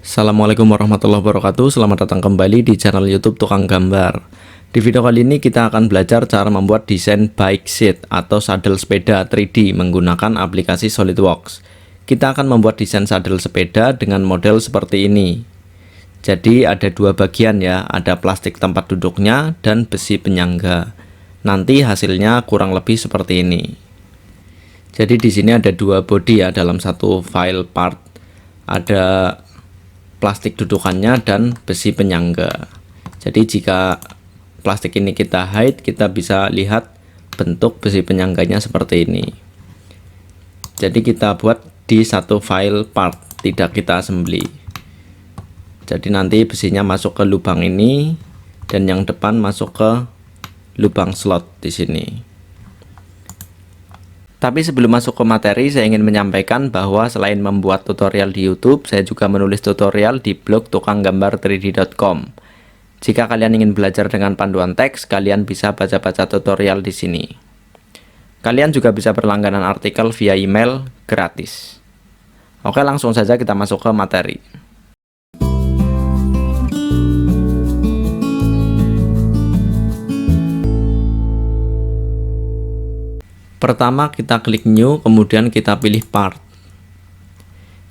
Assalamualaikum warahmatullahi wabarakatuh. Selamat datang kembali di channel YouTube Tukang Gambar. Di video kali ini kita akan belajar cara membuat desain bike seat atau sadel sepeda 3D menggunakan aplikasi SolidWorks. Kita akan membuat desain sadel sepeda dengan model seperti ini. Jadi ada dua bagian ya, ada plastik tempat duduknya dan besi penyangga. Nanti hasilnya kurang lebih seperti ini. Jadi di sini ada dua body ya dalam satu file part. Ada plastik dudukannya dan besi penyangga. Jadi jika plastik ini kita hide, kita bisa lihat bentuk besi penyangganya seperti ini. Jadi kita buat di satu file part, tidak kita assembly. Jadi nanti besinya masuk ke lubang ini dan yang depan masuk ke lubang slot di sini. Tapi sebelum masuk ke materi, saya ingin menyampaikan bahwa selain membuat tutorial di YouTube, saya juga menulis tutorial di blog tukanggambar3d.com. Jika kalian ingin belajar dengan panduan teks, kalian bisa baca-baca tutorial di sini. Kalian juga bisa berlangganan artikel via email gratis. Oke, langsung saja kita masuk ke materi. Pertama kita klik new, kemudian kita pilih part.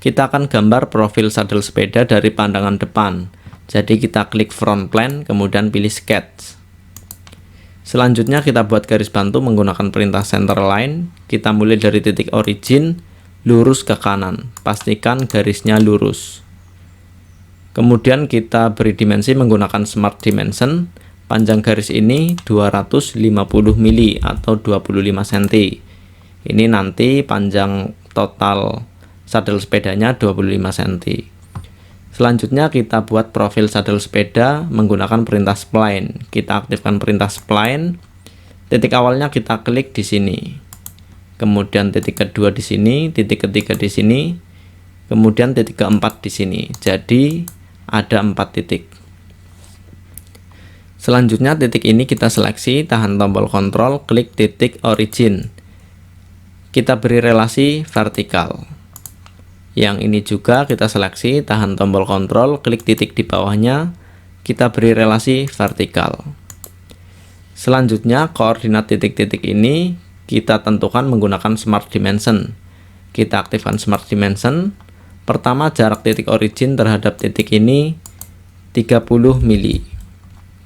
Kita akan gambar profil sadel sepeda dari pandangan depan. Jadi kita klik front plane, kemudian pilih sketch. Selanjutnya kita buat garis bantu menggunakan perintah center line. Kita mulai dari titik origin, lurus ke kanan. Pastikan garisnya lurus. Kemudian kita beri dimensi menggunakan smart dimension. Panjang garis ini 250 mili atau 25 cm. Ini nanti panjang total sadel sepedanya 25 cm. Selanjutnya kita buat profil sadel sepeda menggunakan perintah spline. Kita aktifkan perintah spline. Titik awalnya kita klik di sini. Kemudian titik kedua di sini, titik ketiga di sini, kemudian titik keempat di sini. Jadi ada 4 titik. Selanjutnya titik ini kita seleksi, tahan tombol kontrol, klik titik origin. Kita beri relasi vertikal. Yang ini juga kita seleksi, tahan tombol kontrol, klik titik di bawahnya, kita beri relasi vertikal. Selanjutnya koordinat titik-titik ini kita tentukan menggunakan smart dimension. Kita aktifkan smart dimension. Pertama jarak titik origin terhadap titik ini 30 mili.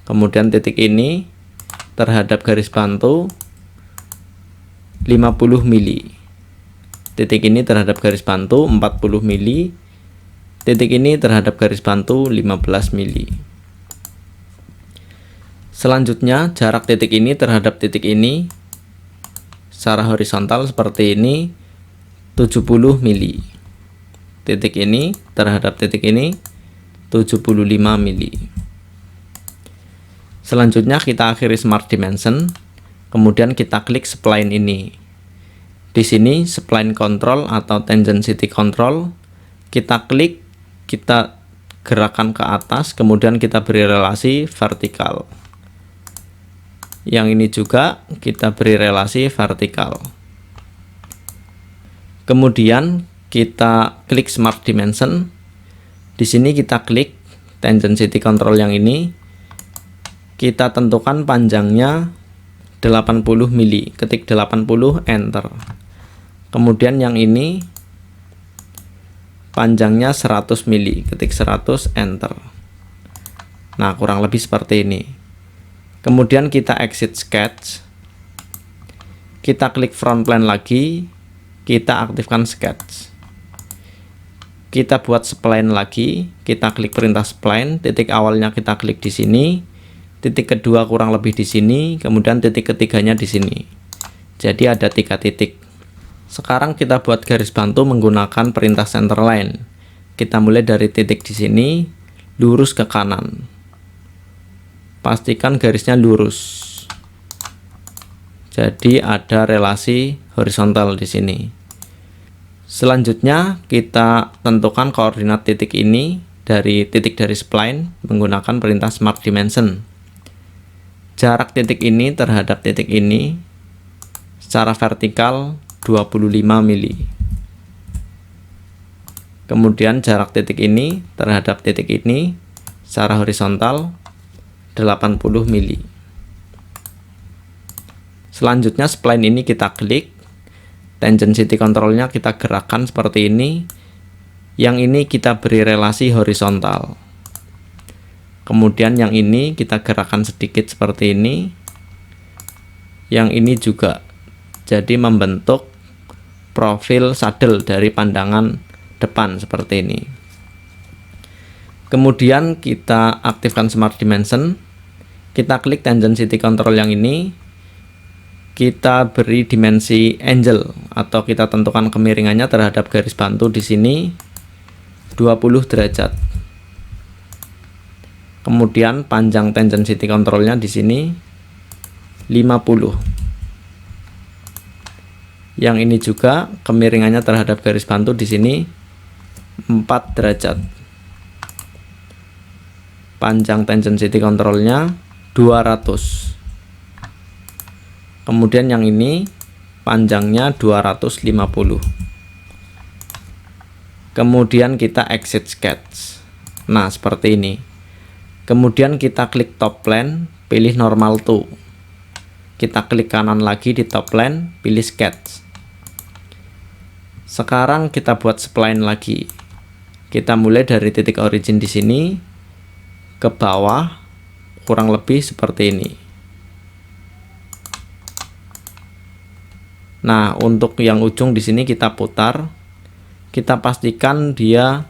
Kemudian titik ini terhadap garis bantu 50 mili. Titik ini terhadap garis bantu 40 mili. Titik ini terhadap garis bantu 15 mili. Selanjutnya jarak titik ini terhadap titik ini secara horizontal seperti ini 70 mili. Titik ini terhadap titik ini 75 mili. Selanjutnya kita akhiri smart dimension, kemudian kita klik spline ini. Di sini spline control atau tangent control, kita klik, kita gerakan ke atas, kemudian kita beri relasi vertikal. Yang ini juga kita beri relasi vertikal. Kemudian kita klik smart dimension. Di sini kita klik tangent control yang ini. Kita tentukan panjangnya 80 mili, ketik 80, enter. Kemudian yang ini panjangnya 100 mili, ketik 100, enter. Nah, kurang lebih seperti ini. Kemudian kita exit sketch. Kita klik front plane lagi, kita aktifkan sketch. Kita buat spline lagi, kita klik perintah spline, titik awalnya kita klik di sini. Titik kedua kurang lebih di sini, kemudian titik ketiganya di sini. Jadi ada 3 titik. Sekarang kita buat garis bantu menggunakan perintah center line. Kita mulai dari titik di sini, lurus ke kanan. Pastikan garisnya lurus. Jadi ada relasi horizontal di sini. Selanjutnya kita tentukan koordinat titik ini dari titik dari spline menggunakan perintah smart dimension. Jarak titik ini terhadap titik ini secara vertikal 25 mili. Kemudian jarak titik ini terhadap titik ini secara horizontal 80 mili. Selanjutnya spline ini kita klik, tangent controlnya kita gerakkan seperti ini. Yang ini kita beri relasi horizontal. Kemudian yang ini kita gerakkan sedikit seperti ini. Yang ini juga. Jadi membentuk profil saddle dari pandangan depan seperti ini. Kemudian kita aktifkan Smart Dimension. Kita klik tangent control yang ini. Kita beri dimensi angle atau kita tentukan kemiringannya terhadap garis bantu di sini 20 derajat. Kemudian panjang tangent controlnya di sini 50. Yang ini juga kemiringannya terhadap garis bantu di sini 4 derajat. Panjang tangent controlnya 200. Kemudian yang ini panjangnya 250. Kemudian kita exit sketch. Nah, seperti ini. Kemudian kita klik top plane, pilih normal to. Kita klik kanan lagi di top plane, pilih sketch. Sekarang kita buat spline lagi. Kita mulai dari titik origin di sini ke bawah, kurang lebih seperti ini. Nah, untuk yang ujung di sini kita putar. Kita pastikan dia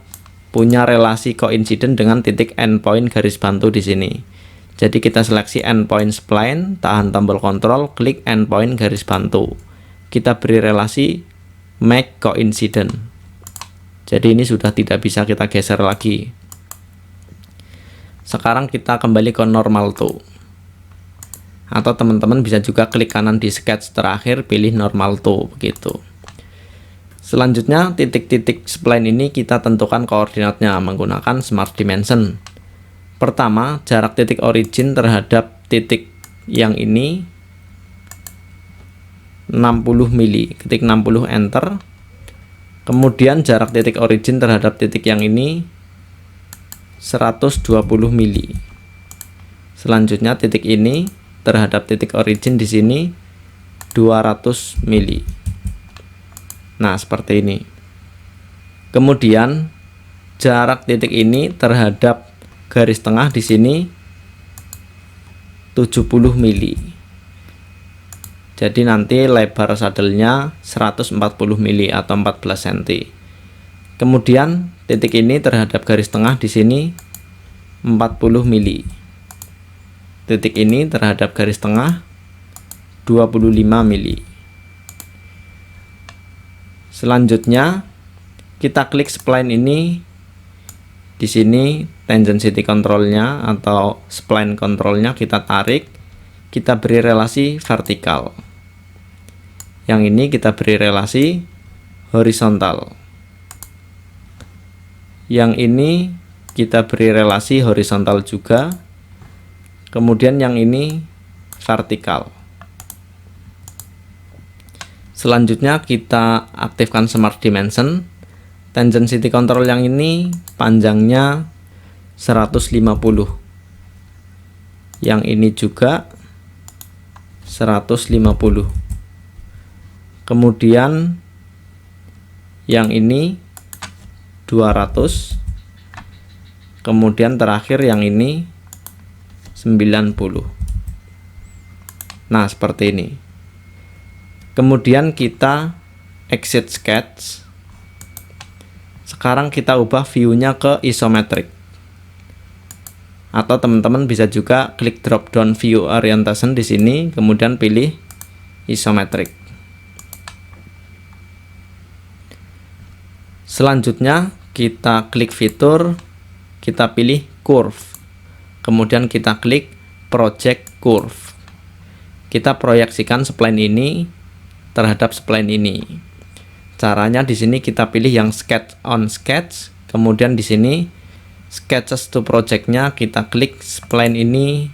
punya relasi koinsiden dengan titik endpoint garis bantu di sini. Jadi kita seleksi endpoint spline, tahan tombol kontrol, klik endpoint garis bantu. Kita beri relasi make coincident. Jadi ini sudah tidak bisa kita geser lagi. Sekarang kita kembali ke normal to. Atau teman-teman bisa juga klik kanan di sketch terakhir, pilih normal to begitu. Selanjutnya titik-titik spline ini kita tentukan koordinatnya menggunakan Smart Dimension. Pertama, jarak titik origin terhadap titik yang ini 60 mili. Ketik 60 enter. Kemudian jarak titik origin terhadap titik yang ini 120 mili. Selanjutnya titik ini terhadap titik origin di sini 200 mili. Nah, seperti ini. Kemudian jarak titik ini terhadap garis tengah di sini 70 mili. Jadi nanti lebar saddle-nya 140 mili atau 14 cm. Kemudian titik ini terhadap garis tengah di sini 40 mili. Titik ini terhadap garis tengah 25 mili. Selanjutnya kita klik spline ini. Di sini tangent controlnya atau spline controlnya kita tarik, kita beri relasi vertikal. Yang ini kita beri relasi horizontal. Yang ini kita beri relasi horizontal juga. Kemudian yang ini vertikal. Selanjutnya kita aktifkan Smart Dimension. Tangent control yang ini panjangnya 150. Yang ini juga 150. Kemudian yang ini 200. Kemudian terakhir yang ini 90. Nah, seperti ini. Kemudian kita exit sketch. Sekarang kita ubah view-nya ke isometric. Atau teman-teman bisa juga klik drop down view orientation di sini, kemudian pilih isometric. Selanjutnya kita klik fitur, kita pilih curve. Kemudian kita klik project curve. Kita proyeksikan spline ini terhadap spline ini. Caranya di sini kita pilih yang sketch on sketch, kemudian di sini sketches to project-nya kita klik spline ini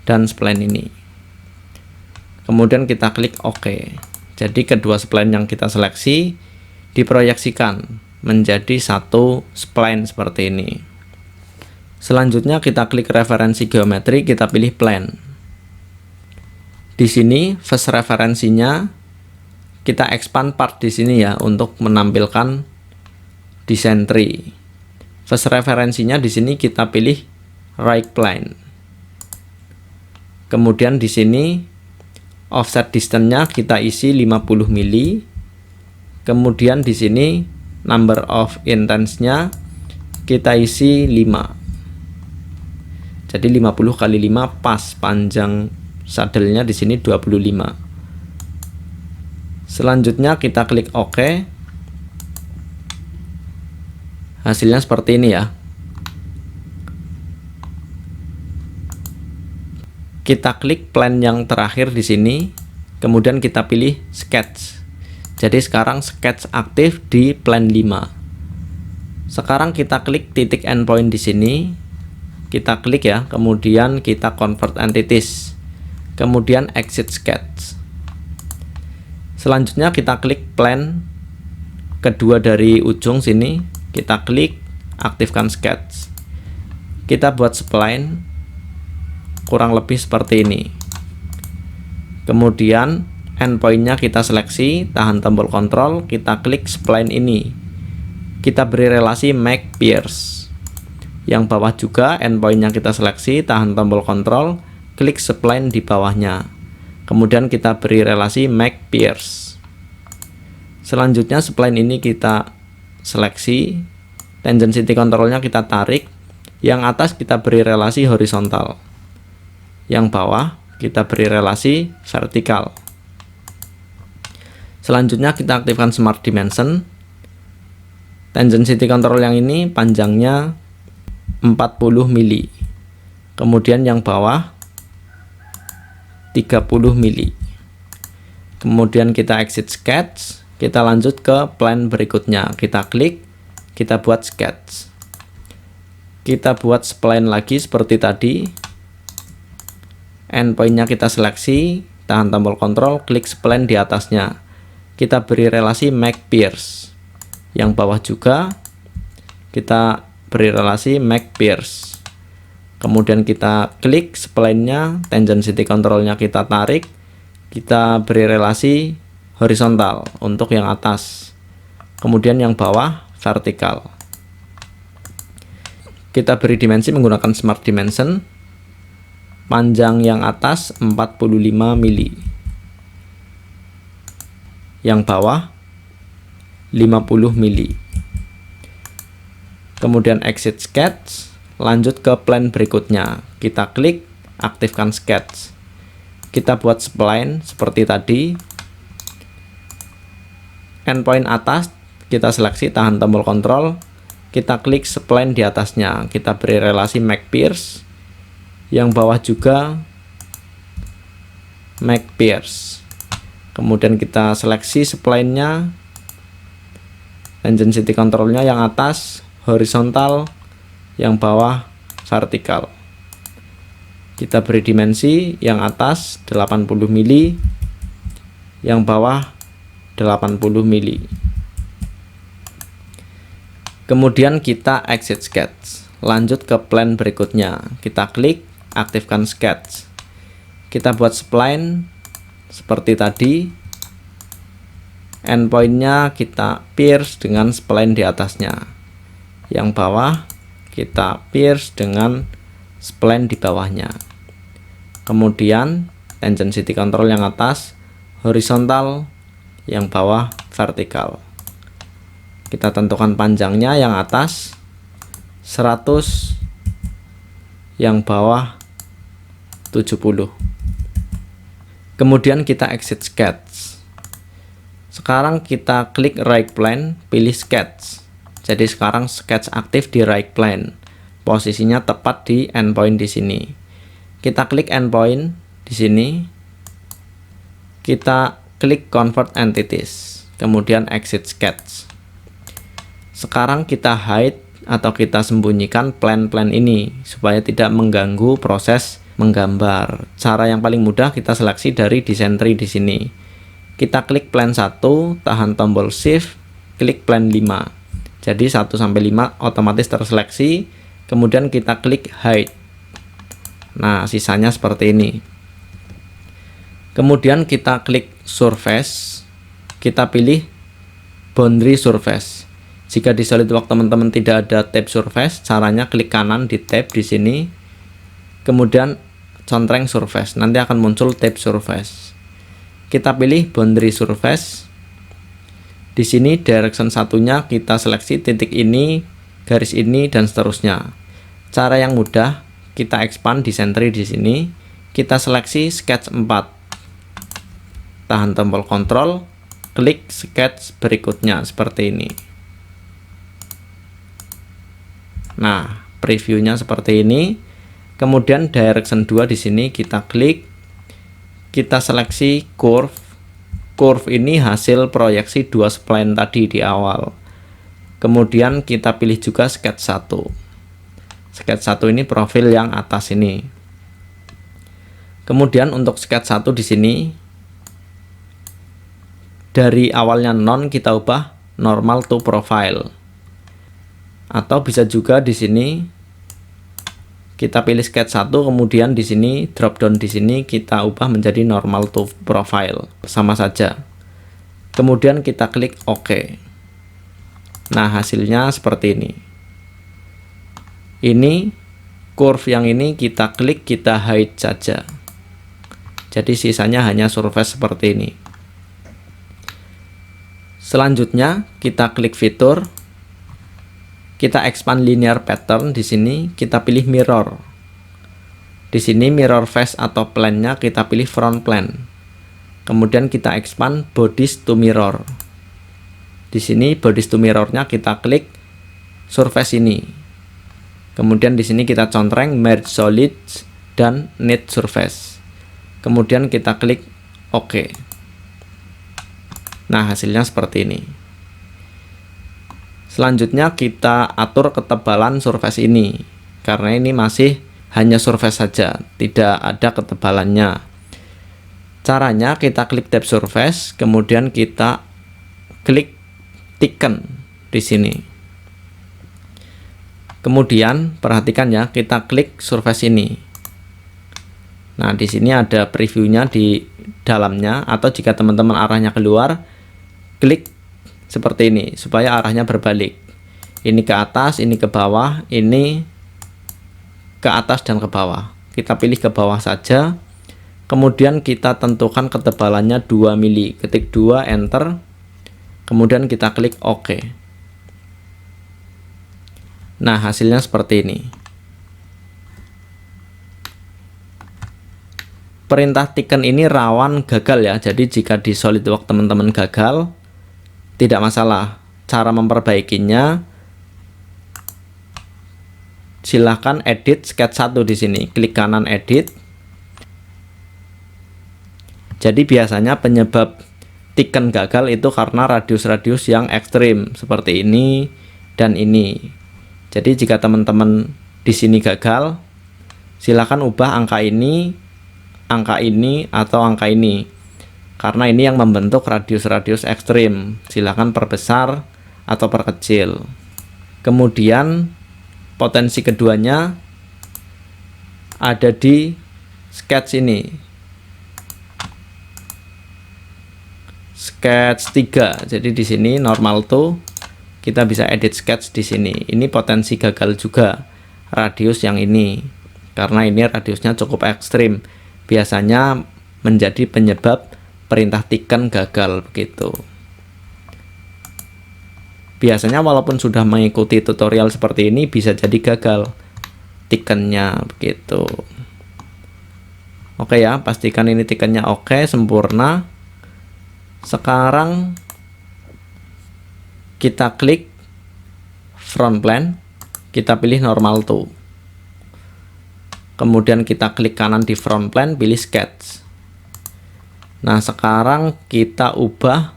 dan spline ini. Kemudian kita klik OK. Jadi kedua spline yang kita seleksi diproyeksikan menjadi satu spline seperti ini. Selanjutnya kita klik referensi geometri, kita pilih plane. Di sini first referensinya kita expand part di sini ya untuk menampilkan design tree. First referensinya di sini kita pilih right plane. Kemudian di sini offset distance-nya kita isi 50 mili. Kemudian di sini number of intents-nya kita isi 5. Jadi 50 kali 5 pas, panjang saddle-nya di sini 25. Selanjutnya kita klik OK. Hasilnya seperti ini ya. Kita klik plan yang terakhir di sini, kemudian kita pilih sketch. Jadi sekarang sketch aktif di plan 5. Sekarang kita klik titik endpoint di sini. Kita klik ya, kemudian kita convert entities, kemudian exit sketch. Selanjutnya kita klik plan kedua dari ujung sini, kita klik aktifkan sketch. Kita buat spline kurang lebih seperti ini. Kemudian endpointnya kita seleksi, tahan tombol kontrol, kita klik spline ini. Kita beri relasi make pierce. Yang bawah juga endpointnya kita seleksi, tahan tombol kontrol, klik spline di bawahnya. Kemudian kita beri relasi make pierce. Selanjutnya spline ini kita seleksi, tangent controlnya kita tarik, yang atas kita beri relasi horizontal, yang bawah kita beri relasi vertikal. Selanjutnya kita aktifkan smart dimension. Tangent control yang ini panjangnya 40 mili. Kemudian yang bawah 30 mili. Kemudian kita exit sketch, kita lanjut ke plan berikutnya. Kita klik, kita buat sketch. Kita buat spline lagi seperti tadi. Endpointnya kita seleksi, tahan tombol kontrol, klik spline di atasnya. Kita beri relasi make pierce. Yang bawah juga kita beri relasi make pierce. Kemudian kita klik spline-nya, tangent control-nya kita tarik, kita beri relasi horizontal untuk yang atas. Kemudian yang bawah vertikal. Kita beri dimensi menggunakan smart dimension. Panjang yang atas 45 mili. Yang bawah 50 mili. Kemudian exit sketch, lanjut ke plan berikutnya. Kita klik, aktifkan sketch. Kita buat spline seperti tadi. Endpoint atas kita seleksi, tahan tombol kontrol, kita klik spline di atasnya. Kita beri relasi make pierce. Yang bawah juga make pierce. Kemudian kita seleksi spline-nya, tangent control-nya yang atas horizontal, yang bawah vertikal. Kita beri dimensi, yang atas 80 mili, yang bawah 80 mili. Kemudian kita exit sketch, lanjut ke plan berikutnya. Kita klik, aktifkan sketch. Kita buat spline seperti tadi. Endpointnya kita pierce dengan spline di atasnya. Yang bawah kita pierce dengan spline di bawahnya. Kemudian tangent control yang atas horizontal, yang bawah vertikal. Kita tentukan panjangnya, yang atas 100, yang bawah 70. Kemudian kita exit sketch. Sekarang kita klik right plane, pilih sketch. Jadi sekarang sketch aktif di right plane. Posisinya tepat di endpoint di sini. Kita klik endpoint di sini. Kita klik convert entities. Kemudian exit sketch. Sekarang kita hide atau kita sembunyikan plan ini supaya tidak mengganggu proses menggambar. Cara yang paling mudah kita seleksi dari design tree di sini. Kita klik plan 1, tahan tombol shift, klik plan 5. Jadi 1 sampai 5 otomatis terseleksi. Kemudian kita klik hide. Nah, sisanya seperti ini. Kemudian kita klik surface. Kita pilih boundary surface. Jika di SolidWorks teman-teman tidak ada tab surface, caranya klik kanan di tab di sini. Kemudian contreng surface. Nanti akan muncul tab surface. Kita pilih boundary surface. Di sini direction satunya kita seleksi titik ini, garis ini, dan seterusnya. Cara yang mudah, kita expand di sentry di sini. Kita seleksi sketch 4. Tahan tombol Ctrl, klik sketch berikutnya seperti ini. Nah, previewnya seperti ini. Kemudian direction 2 di sini kita klik. Kita seleksi curve. Curve ini hasil proyeksi 2 spline tadi di awal. Kemudian kita pilih juga sketch 1. Sketch 1 ini profil yang atas ini. Kemudian untuk sketch 1 di sini dari awalnya non kita ubah normal to profile. Atau bisa juga di sini kita pilih sketch 1, kemudian di sini drop down di sini kita ubah menjadi normal to profile. Sama saja. Kemudian kita klik OK. Nah, hasilnya seperti ini. Ini curve yang ini kita klik, kita hide saja. Jadi sisanya hanya surface seperti ini. Selanjutnya kita klik fitur. Kita expand linear pattern di sini, kita pilih mirror. Di sini mirror face atau plane-nya kita pilih front plane. Kemudian kita expand bodies to mirror. Di sini bodies to mirror-nya kita klik surface ini. Kemudian di sini kita contreng merge solids dan need surface. Kemudian kita klik OK. Nah, hasilnya seperti ini. Selanjutnya kita atur ketebalan surface ini. Karena ini masih hanya surface saja, tidak ada ketebalannya. Caranya kita klik tab surface, kemudian kita klik thicken di sini. Kemudian perhatikan ya, kita klik surface ini. Nah, di sini ada previewnya di dalamnya, atau jika teman-teman arahnya keluar, klik seperti ini supaya arahnya berbalik. Ini ke atas, ini ke bawah, ini ke atas dan ke bawah. Kita pilih ke bawah saja. Kemudian kita tentukan ketebalannya 2 mili. Ketik 2 enter. Kemudian kita klik OK. Nah, hasilnya seperti ini. Perintah thicken ini rawan gagal ya. Jadi jika di SolidWorks teman-teman gagal, tidak masalah. Cara memperbaikinya, silahkan edit sketch 1 di sini. Klik kanan edit. Jadi biasanya penyebab thicken gagal itu karena radius-radius yang ekstrim seperti ini dan ini. Jadi jika teman-teman di sini gagal, silahkan ubah angka ini, atau angka ini. Karena ini yang membentuk radius-radius ekstrim. Silahkan perbesar atau perkecil. Kemudian potensi keduanya ada di sketch ini. Sketch 3. Jadi di sini normal to, kita bisa edit sketch di sini. Ini potensi gagal juga radius yang ini. Karena ini radiusnya cukup ekstrim. Biasanya menjadi penyebab perintah thicken gagal begitu. Biasanya walaupun sudah mengikuti tutorial seperti ini bisa jadi gagal thickennya begitu. Oke ya, pastikan ini thickennya oke, sempurna. Sekarang kita klik front plane, kita pilih normal to. Kemudian kita klik kanan di front plane, pilih sketch. Nah, sekarang kita ubah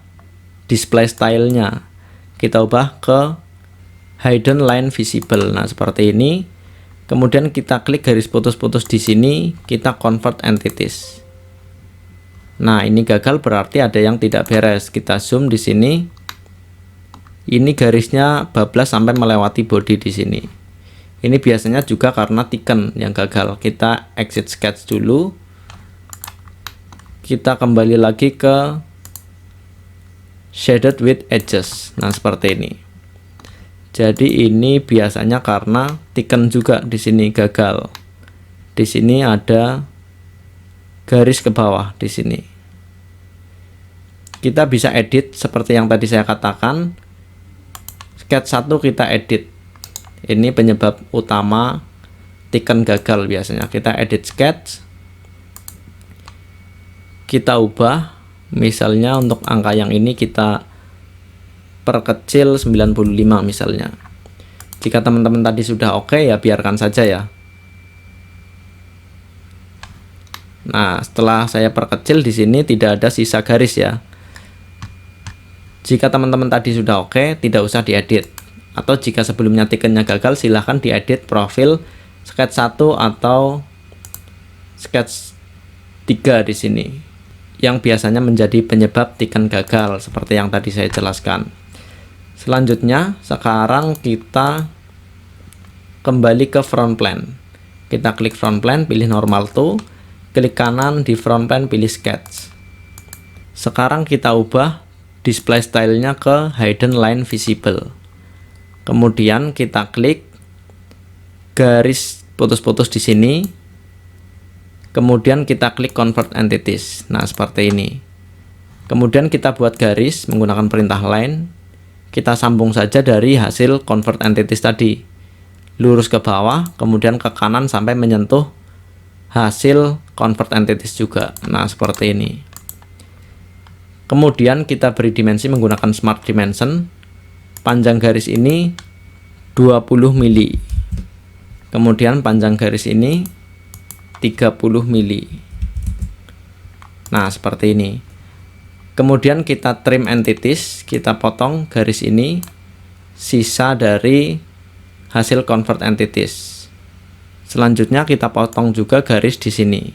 display stylenya. Kita ubah ke hidden line visible. Nah, seperti ini. Kemudian kita klik garis putus-putus di sini, kita convert entities. Nah, ini gagal berarti ada yang tidak beres. Kita zoom di sini. Ini garisnya bablas sampai melewati body di sini. Ini biasanya juga karena tiken yang gagal. Kita exit sketch dulu. Kita kembali lagi ke shaded with edges. Nah, seperti ini. Jadi ini biasanya karena tiken juga di sini gagal. Di sini ada garis ke bawah di sini. Kita bisa edit seperti yang tadi saya katakan. Sketch 1 kita edit. Ini penyebab utama tiken gagal biasanya. Kita edit sketch. Kita ubah. Misalnya untuk angka yang ini kita perkecil 95 misalnya. Jika teman-teman tadi sudah oke, ya biarkan saja ya. Nah, setelah saya perkecil di sini tidak ada sisa garis ya. Jika teman-teman tadi sudah oke, tidak usah diedit. Atau jika sebelumnya tikennya gagal, silahkan diedit profil sketch 1 atau sketch 3 di sini. Yang biasanya menjadi penyebab tiken gagal seperti yang tadi saya jelaskan. Selanjutnya, sekarang kita kembali ke front plane. Kita klik front plane, pilih normal to, klik kanan di front plane, pilih sketch. Sekarang kita ubah display style-nya ke hidden line visible. Kemudian kita klik garis putus-putus di sini. Kemudian kita klik convert entities. Nah, seperti ini. Kemudian kita buat garis menggunakan perintah line. Kita sambung saja dari hasil convert entities tadi. Lurus ke bawah, kemudian ke kanan sampai menyentuh hasil convert entities juga. Nah, seperti ini. Kemudian kita beri dimensi menggunakan smart dimension. Panjang garis ini 20 mili. Kemudian panjang garis ini 30 mili. Nah, seperti ini. Kemudian kita trim entities, kita potong garis ini, sisa dari hasil convert entities. Selanjutnya kita potong juga garis di sini,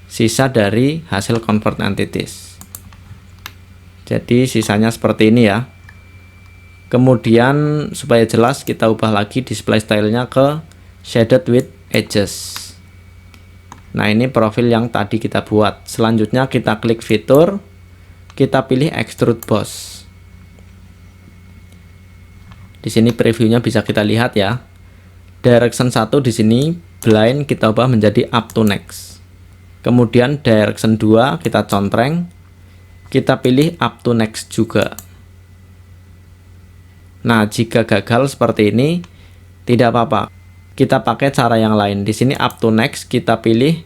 sisa dari hasil convert entities. Jadi sisanya seperti ini ya. Kemudian supaya jelas kita ubah lagi display style-nya ke shaded with edges. Nah, ini profil yang tadi kita buat. Selanjutnya kita klik fitur, kita pilih extrude boss. Di sini previewnya bisa kita lihat ya. Direction 1 di sini blind kita ubah menjadi up to next. Kemudian direction 2 kita contreng, kita pilih up to next juga. Nah, jika gagal seperti ini, tidak apa-apa. Kita pakai cara yang lain. Di sini up to next, kita pilih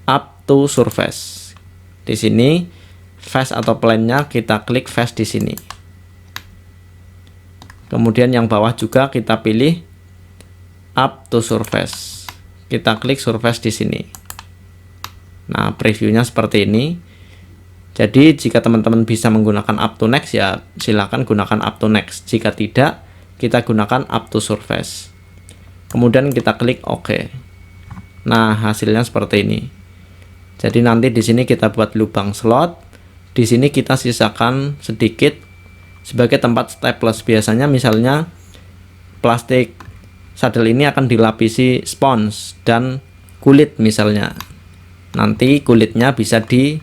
up to surface. Di sini face atau plane-nya kita klik face di sini. Kemudian yang bawah juga kita pilih up to surface. Kita klik surface di sini. Nah, previewnya seperti ini. Jadi jika teman-teman bisa menggunakan up to next, ya silakan gunakan up to next. Jika tidak, kita gunakan up to surface. Kemudian kita klik OK. Nah, hasilnya seperti ini. Jadi nanti di sini kita buat lubang slot. Di sini kita sisakan sedikit sebagai tempat staples. Biasanya misalnya plastik saddle ini akan dilapisi spons dan kulit misalnya. Nanti kulitnya bisa di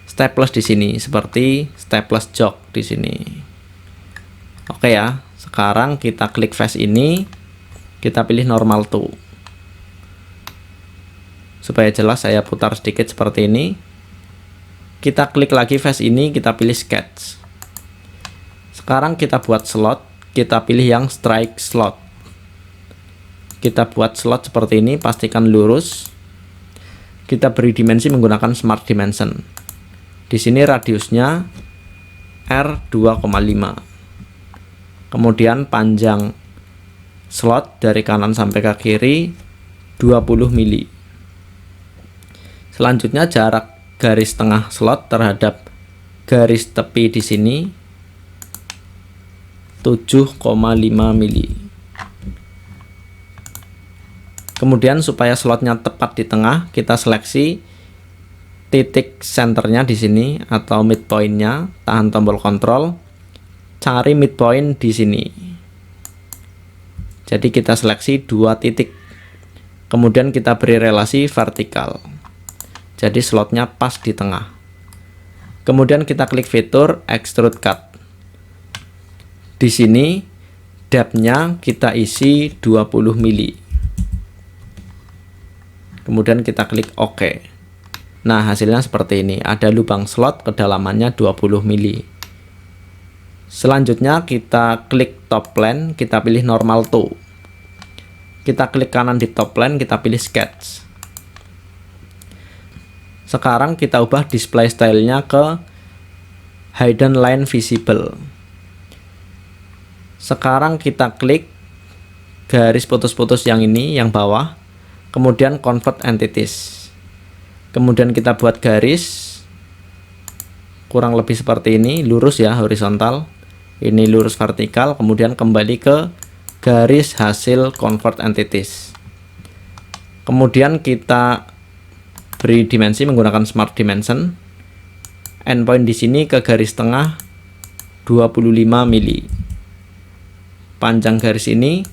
staples di sini seperti staples jok di sini. Oke ya, sekarang kita klik face ini, kita pilih normal to. Supaya jelas saya putar sedikit seperti ini. Kita klik lagi face ini, kita pilih sketch. Sekarang kita buat slot, kita pilih yang strike slot. Kita buat slot seperti ini, pastikan lurus. Kita beri dimensi menggunakan smart dimension. Di sini radiusnya R2,5. Kemudian panjang slot dari kanan sampai ke kiri 20 mili. Selanjutnya jarak garis tengah slot terhadap garis tepi di sini 7,5 mili. Kemudian supaya slotnya tepat di tengah, kita seleksi titik senternya di sini atau midpointnya, tahan tombol kontrol, cari midpoint di sini. Jadi kita seleksi 2 titik. Kemudian kita beri relasi vertikal. Jadi slotnya pas di tengah. Kemudian kita klik fitur extrude cut. Di sini depth-nya kita isi 20 mili. Kemudian kita klik OK. Nah, hasilnya seperti ini. Ada lubang slot kedalamannya 20 mili. Selanjutnya kita klik top plane, kita pilih normal to. Kita klik kanan di top plane, kita pilih sketch. Sekarang kita ubah display style-nya ke hidden line visible. Sekarang kita klik garis putus-putus yang ini, yang bawah. Kemudian convert entities. Kemudian kita buat garis kurang lebih seperti ini, lurus ya, horizontal. Ini lurus vertikal, kemudian kembali ke garis hasil convert entities. Kemudian kita beri dimensi menggunakan smart dimension. Endpoint di sini ke garis tengah 25 mili. Panjang garis ini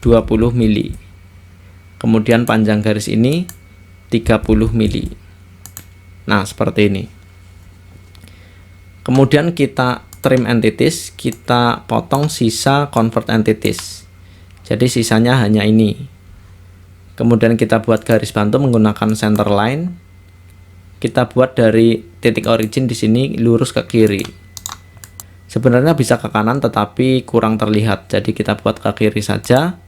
20 mili. Kemudian panjang garis ini 30 mili. Nah, seperti ini. Kemudian kita trim entities, kita potong sisa convert entities. Jadi sisanya hanya ini. Kemudian kita buat garis bantu menggunakan center line. Kita buat dari titik origin di sini lurus ke kiri. Sebenarnya bisa ke kanan tetapi kurang terlihat. Jadi kita buat ke kiri saja.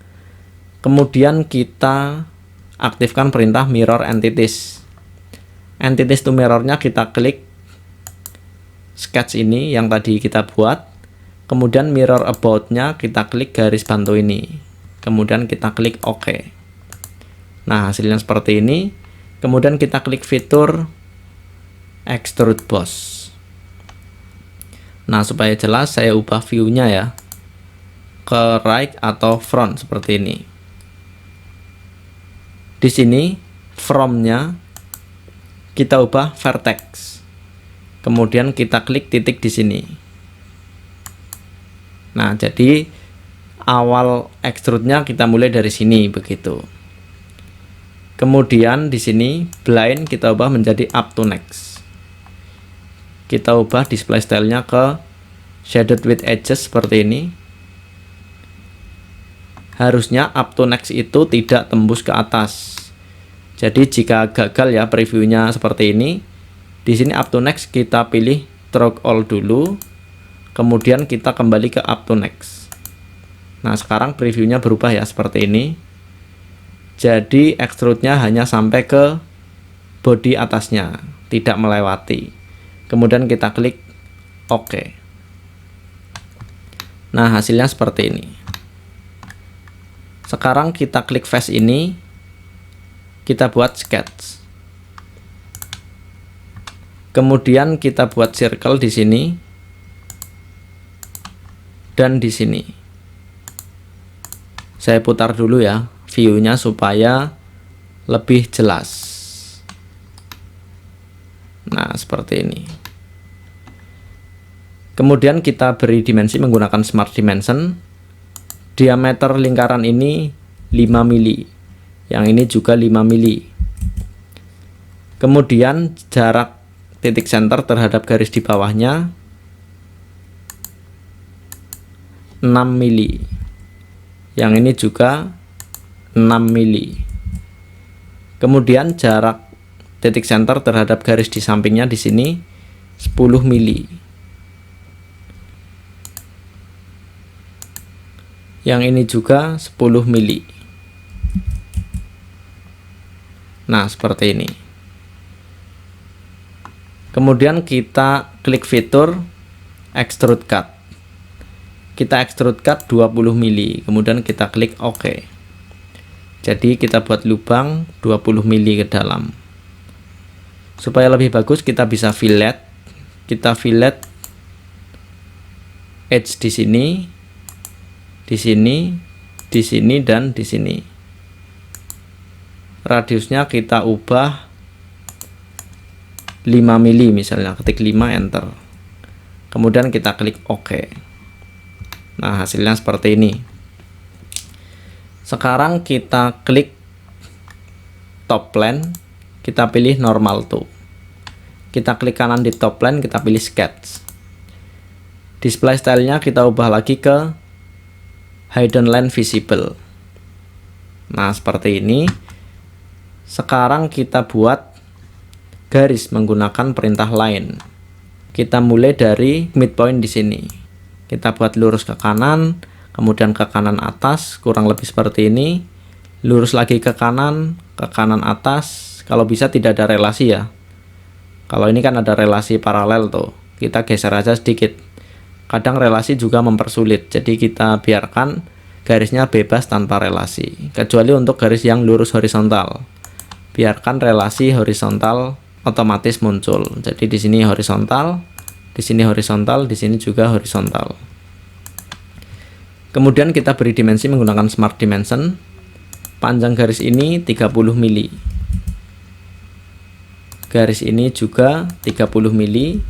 Kemudian kita aktifkan perintah mirror entities. Entities to mirror-nya kita klik sketch ini yang tadi kita buat. Kemudian mirror about-nya kita klik garis bantu ini. Kemudian kita klik OK. Nah, hasilnya seperti ini. Kemudian kita klik fitur extrude boss. Nah, supaya jelas saya ubah view-nya ya ke right atau front seperti ini. Di sini from-nya kita ubah vertex. Kemudian kita klik titik di sini. Nah, jadi awal extrude-nya kita mulai dari sini begitu. Kemudian di sini blind kita ubah menjadi up to next. Kita ubah display style-nya ke shaded with edges seperti ini. Harusnya up to next itu tidak tembus ke atas. Jadi jika gagal ya previewnya seperti ini, di sini up to next kita pilih stroke all dulu, kemudian kita kembali ke up to next. Nah, sekarang previewnya berubah ya seperti ini. Jadi extrude-nya hanya sampai ke body atasnya, tidak melewati. Kemudian kita klik OK. Nah, hasilnya seperti ini. Sekarang kita klik face ini, kita buat sketch. Kemudian kita buat circle di sini dan di sini. Saya putar dulu ya view-nya supaya lebih jelas. Nah, seperti ini. Kemudian kita beri dimensi menggunakan smart dimension. Diameter lingkaran ini 5 mili. Yang ini juga 5 mili. Kemudian jarak titik center terhadap garis di bawahnya 6 mili. Yang ini juga 6 mili. Kemudian jarak titik center terhadap garis di sampingnya di sini 10 mili. Yang ini juga 10 mili. Nah, seperti ini. Kemudian kita klik fitur extrude cut. Kita extrude cut 20 mili. Kemudian kita klik OK. Jadi kita buat lubang 20 mili ke dalam. Supaya lebih bagus kita bisa fillet. Kita fillet edge di sini, di sini, di sini, dan di sini. Radiusnya kita ubah 5 mili misalnya, ketik 5 enter. Kemudian kita klik OK. Nah, hasilnya seperti ini. Sekarang kita klik top plan, kita pilih normal to. Kita klik kanan di top plan, kita pilih sketch. Display stylenya kita ubah lagi ke hidden line visible. Nah, seperti ini. Sekarang kita buat garis menggunakan perintah line. Kita mulai dari midpoint di sini. Kita buat lurus ke kanan, kemudian ke kanan atas, kurang lebih seperti ini. Lurus lagi ke kanan atas. Kalau bisa tidak ada relasi ya. Kalau ini kan ada relasi paralel tuh. Kita geser aja sedikit. Kadang relasi juga mempersulit. Jadi kita biarkan garisnya bebas tanpa relasi. Kecuali untuk garis yang lurus horizontal. Biarkan relasi horizontal otomatis muncul. Jadi di sini horizontal, di sini horizontal, di sini juga horizontal. Kemudian kita beri dimensi menggunakan Smart Dimension. Panjang garis ini 30 mili. Garis ini juga 30 mili.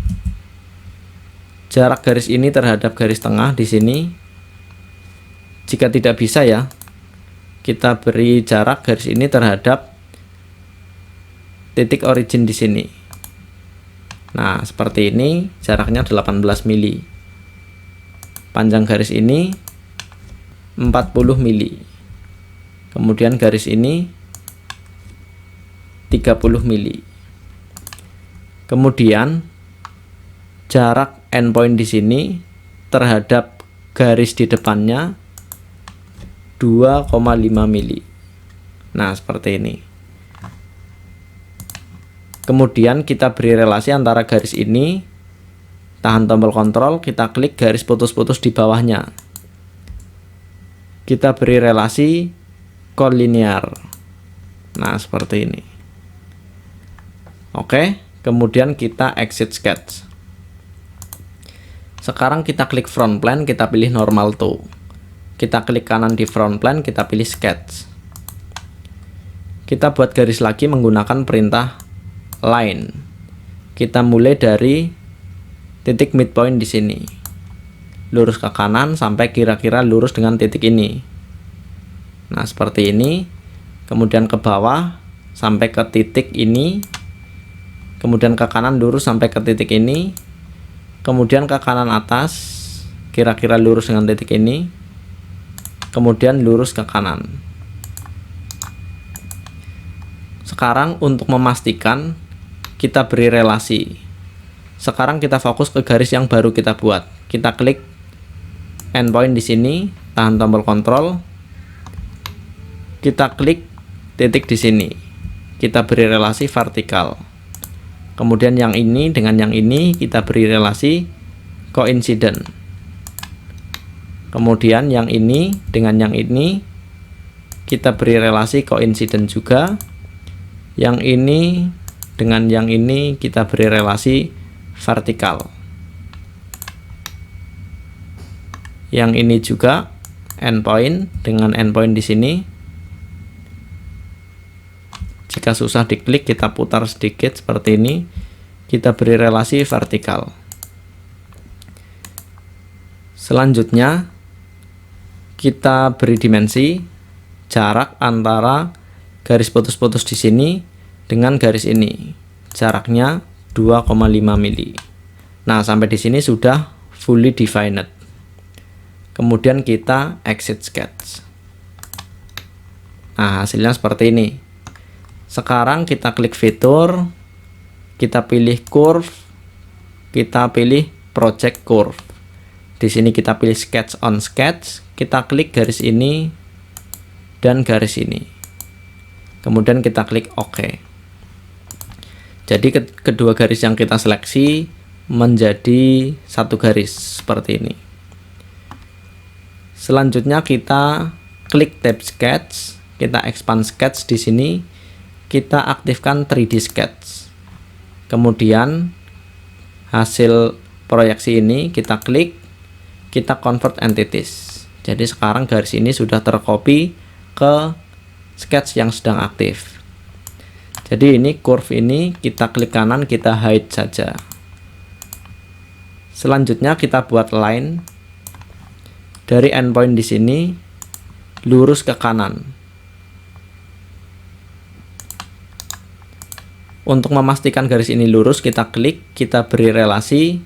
Jarak garis ini terhadap garis tengah di sini. Jika tidak bisa ya, kita beri jarak garis ini terhadap titik origin di sini. Nah, seperti ini, jaraknya 18 mili. Panjang garis ini 40 mili. Kemudian garis ini 30 mili. Kemudian jarak endpoint di sini terhadap garis di depannya 2,5 mili. Nah, seperti ini. Kemudian kita beri relasi antara garis ini, tahan tombol kontrol, kita klik garis putus-putus di bawahnya. Kita beri relasi kolinear. Nah, seperti ini. Oke, kemudian kita exit sketch. Sekarang kita klik front plan, kita pilih normal to. Kita klik kanan di front plan, kita pilih sketch. Kita buat garis lagi menggunakan perintah line. Kita mulai dari titik midpoint di sini. Lurus ke kanan sampai kira-kira lurus dengan titik ini. Nah, seperti ini. Kemudian ke bawah sampai ke titik ini. Kemudian ke kanan lurus sampai ke titik ini. Kemudian ke kanan atas kira-kira lurus dengan titik ini. Kemudian lurus ke kanan. Sekarang untuk memastikan kita beri relasi. Sekarang kita fokus ke garis yang baru kita buat. Kita klik endpoint di sini, tahan tombol kontrol. Kita klik titik di sini. Kita beri relasi vertikal. Kemudian yang ini dengan yang ini kita beri relasi coincident. Kemudian yang ini dengan yang ini kita beri relasi coincident juga. Yang ini dengan yang ini kita beri relasi vertikal. Yang ini juga endpoint dengan endpoint di sini. Jika susah diklik, kita putar sedikit seperti ini. Kita beri relasi vertikal. Selanjutnya kita beri dimensi jarak antara garis putus-putus di sini dengan garis ini. Jaraknya 2,5 mili. Nah, sampai di sini sudah fully defined. Kemudian kita exit sketch. Nah, hasilnya seperti ini. Sekarang kita klik fitur, kita pilih curve, kita pilih project curve. Di sini kita pilih sketch on sketch, kita klik garis ini dan garis ini. Kemudian kita klik OK. Jadi kedua garis yang kita seleksi menjadi satu garis seperti ini. Selanjutnya kita klik tab sketch, kita expand sketch di sini, kita aktifkan 3D sketch. Kemudian hasil proyeksi ini kita klik, kita convert entities. Jadi sekarang garis ini sudah tercopy ke sketch yang sedang aktif. Jadi ini curve ini kita klik kanan, kita hide saja. Selanjutnya kita buat line. Dari endpoint di sini lurus ke kanan. Untuk memastikan garis ini lurus, kita klik, kita beri relasi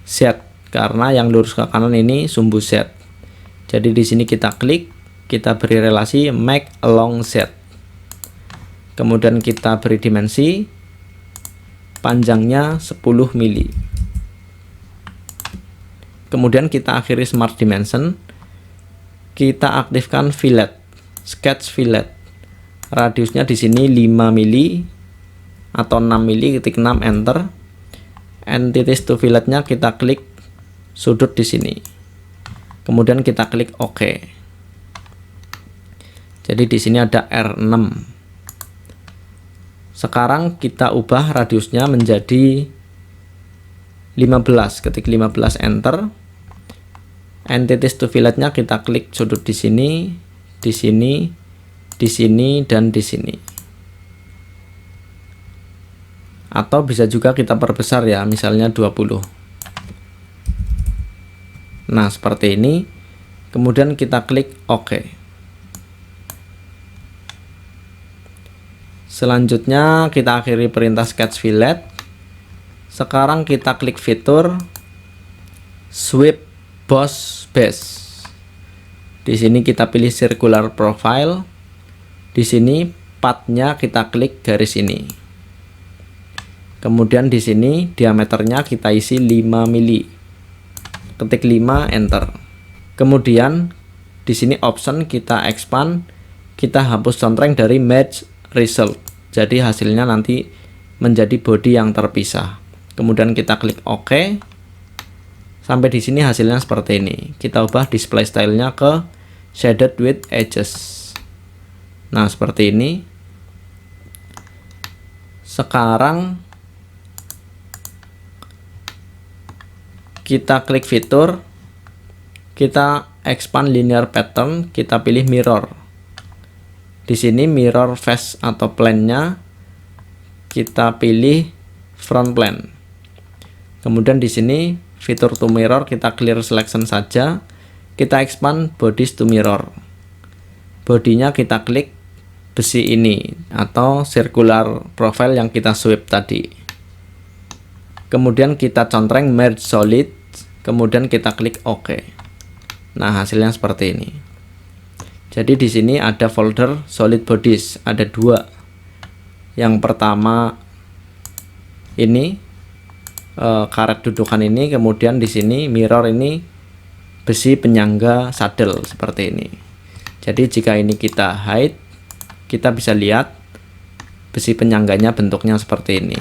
Z, karena yang lurus ke kanan ini sumbu Z. Jadi di sini kita klik, kita beri relasi make along Z. Kemudian kita beri dimensi, panjangnya 10 mili. Kemudian kita akhiri smart dimension, kita aktifkan fillet, sketch fillet. Radiusnya di sini 5 mili atau 6 mili, ketik 6 enter. Entities to filletnya kita klik sudut di sini. Kemudian kita klik OK. Jadi di sini ada R6. Sekarang kita ubah radiusnya menjadi 15, ketik 15 enter. Entities to filletnya kita klik sudut di sini, di sini, di sini, dan di sini. Atau bisa juga kita perbesar ya, misalnya 20. Nah, seperti ini. Kemudian kita klik OK. Selanjutnya kita akhiri perintah sketch fillet. Sekarang kita klik fitur sweep boss base. Di sini kita pilih circular profile. Di sini pathnya kita klik garis ini. Kemudian di sini diameternya kita isi 5 mili. Ketik 5 enter. Kemudian di sini option kita expand, kita hapus constreng dari match result. Jadi hasilnya nanti menjadi body yang terpisah. Kemudian kita klik OK. Sampai di sini hasilnya seperti ini. Kita ubah display stylenya ke shaded with edges. Nah, seperti ini. Sekarang kita klik fitur, kita expand linear pattern, kita pilih mirror. Di sini mirror face atau plane-nya kita pilih front plane. Kemudian di sini fitur to mirror kita clear selection saja. Kita expand bodies to mirror. Bodinya kita klik besi ini atau circular profile yang kita sweep tadi. Kemudian kita contreng merge solid. Kemudian kita klik OK. Nah, hasilnya seperti ini. Jadi di sini ada folder solid bodies, ada 2. Yang pertama ini karet dudukan ini, kemudian di sini mirror ini besi penyangga saddle seperti ini. Jadi jika ini kita hide, kita bisa lihat besi penyangganya bentuknya seperti ini.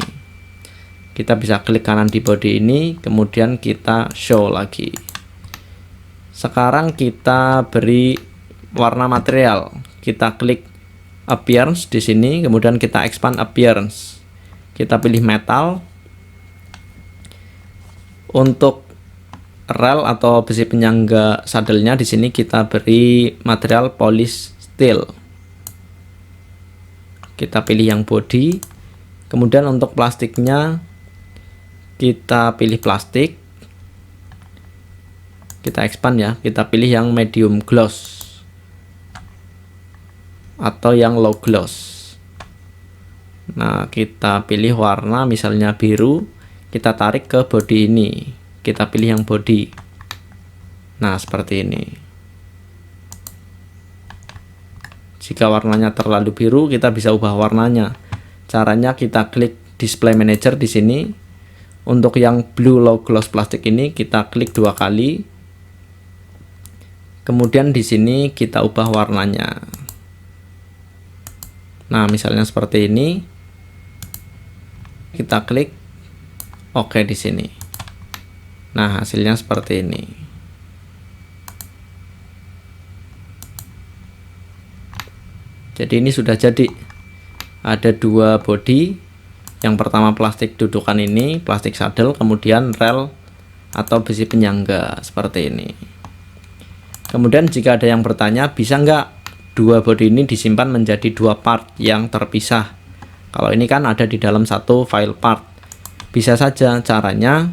Kita bisa klik kanan di body ini, kemudian kita show lagi. Sekarang kita beri warna material. Kita klik appearance di sini, kemudian kita expand appearance. Kita pilih metal. Untuk rel atau besi penyangga saddle-nya di sini kita beri material polish steel. Kita pilih yang body. Kemudian untuk plastiknya kita pilih plastik, kita expand ya, kita pilih yang medium gloss atau yang low gloss. Nah, kita pilih warna misalnya biru, kita tarik ke body ini, kita pilih yang body. Nah, seperti ini. Jika warnanya terlalu biru, kita bisa ubah warnanya. Caranya kita klik display manager di sini. Untuk yang blue low gloss plastik ini kita klik 2 kali. Kemudian di sini kita ubah warnanya. Nah, misalnya seperti ini. Kita klik OK di sini. Nah, hasilnya seperti ini. Jadi ini sudah jadi. Ada 2 body. Yang pertama plastik dudukan ini, plastik saddle, kemudian rel atau besi penyangga seperti ini. Kemudian jika ada yang bertanya, bisa nggak 2 body ini disimpan menjadi 2 part yang terpisah? Kalau ini kan ada di dalam satu file part. Bisa saja. Caranya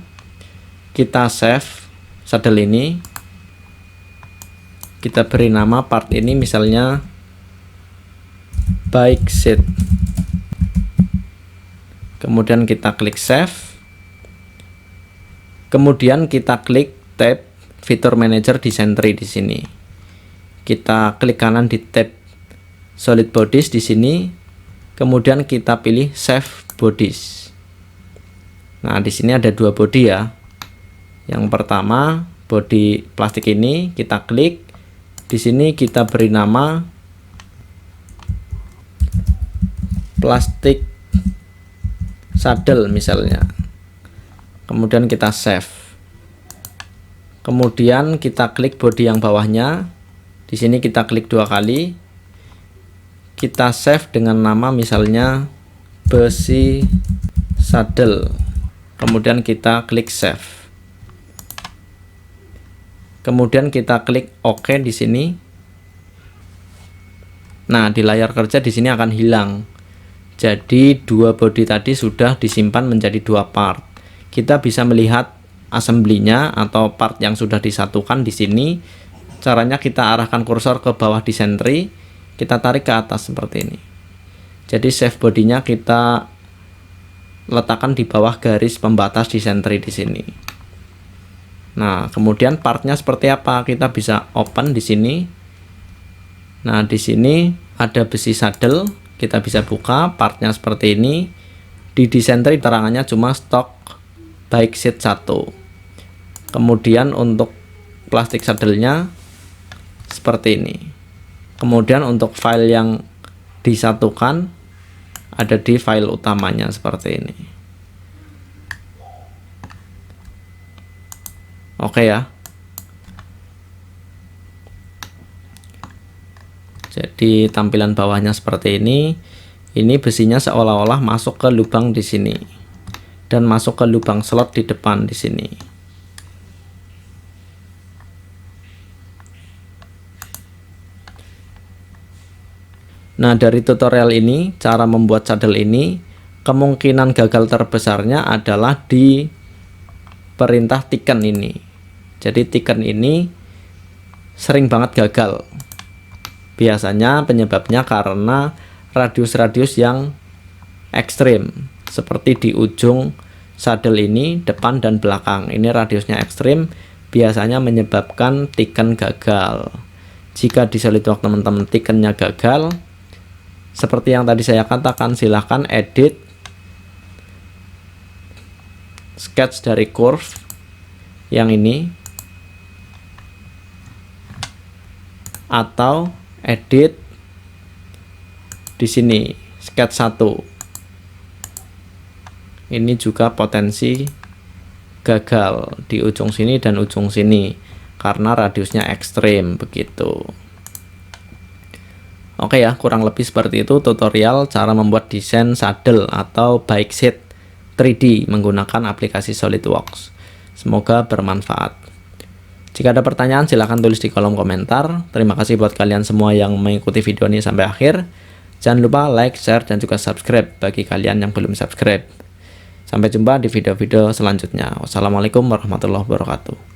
kita save saddle ini, Kita beri nama part ini misalnya bike seat. Kemudian kita klik save. Kemudian kita klik tab Feature Manager Design Tree di sini. Kita klik kanan di tab Solid Bodies di sini. Kemudian kita pilih Save Bodies. Nah, di sini ada dua body ya. Yang pertama, body plastik ini kita klik. Di sini kita beri nama plastik saddle misalnya. Kemudian kita save. Kemudian kita klik body yang bawahnya. Di sini kita klik dua kali. Kita save dengan nama misalnya besi saddle. Kemudian kita klik save. Kemudian kita klik OK di sini. Nah, di layar kerja di sini akan hilang. Jadi dua body tadi sudah disimpan menjadi dua part. Kita bisa melihat assembly-nya atau part yang sudah disatukan di sini. Caranya kita arahkan kursor ke bawah design tree, kita tarik ke atas seperti ini. Jadi save body-nya kita letakkan di bawah garis pembatas design tree di sini. Nah, kemudian partnya seperti apa? Kita bisa open di sini. Nah, di sini ada besi saddle. Kita bisa buka partnya seperti ini. Di design tree terangannya cuma stok bike seat 1. Kemudian untuk plastik saddle-nya seperti ini. Kemudian untuk file yang disatukan ada di file utamanya seperti ini. Oke ya. Jadi tampilan bawahnya seperti ini. Ini besinya seolah-olah masuk ke lubang di sini dan masuk ke lubang slot di depan di sini. Nah, dari tutorial ini, cara membuat saddle ini, kemungkinan gagal terbesarnya adalah di perintah tiken ini. Jadi tiken ini sering banget gagal. Biasanya penyebabnya karena radius-radius yang ekstrim, seperti di ujung saddle ini, depan dan belakang. Ini radiusnya ekstrim, biasanya menyebabkan tiken gagal. Jika di SolidWorks teman-teman tikennya gagal, seperti yang tadi saya katakan, silahkan edit sketch dari curve yang ini, atau edit di sini sketch 1. Ini juga potensi gagal di ujung sini dan ujung sini karena radiusnya ekstrim begitu. Oke ya, kurang lebih seperti itu tutorial cara membuat desain saddle atau bike seat 3D menggunakan aplikasi SolidWorks. Semoga bermanfaat. Jika ada pertanyaan silahkan tulis di kolom komentar. Terima kasih buat kalian semua yang mengikuti video ini sampai akhir. Jangan lupa like, share, dan juga subscribe bagi kalian yang belum subscribe. Sampai jumpa di video-video selanjutnya. Wassalamualaikum warahmatullahi wabarakatuh.